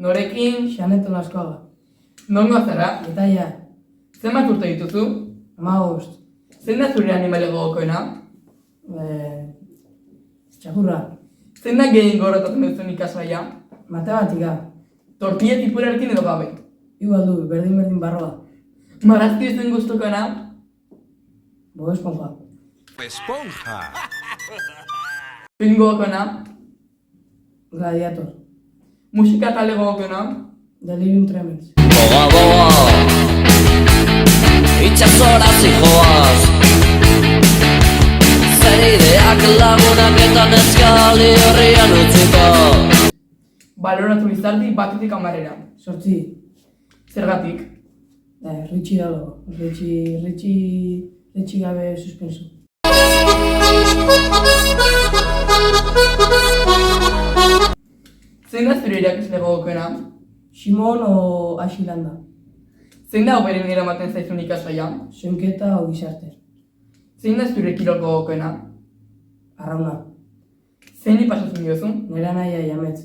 Norekin? Xaneton askoaga. Nongo zara? Etaia. Zenbat urte dituzu? 15. Zein da zure animale gogokoena? Txakurra. Zein da gehien gorrotatzen duzun ikasgaia? Matematika. Tortilla tipurarekin edo gabe? Igual du, berdin barroa. Marrazki ezin gustukoena? Bob Esponja. Esponja. Film gogokoena? Gladiator. Musika talde gogokoena? Delirium Tremens. Boa, boa, itxasora zijoaz Zer ideak lagunak eta neskali horrian utziko Baloratu Lizardi 1-tik 10. 8. Zergatik? Ritxi dago. Ritxi gabe suspenso. Zein da zure irakasle gogokoena? Simon o Axilanda. Zein da oberen eramaten zaizun ikasgaia? Soinketa o gizarte. Zein da zure kirol gogokoena? Arrauna. Zein pasatzen diozu? Nera nahia jametz.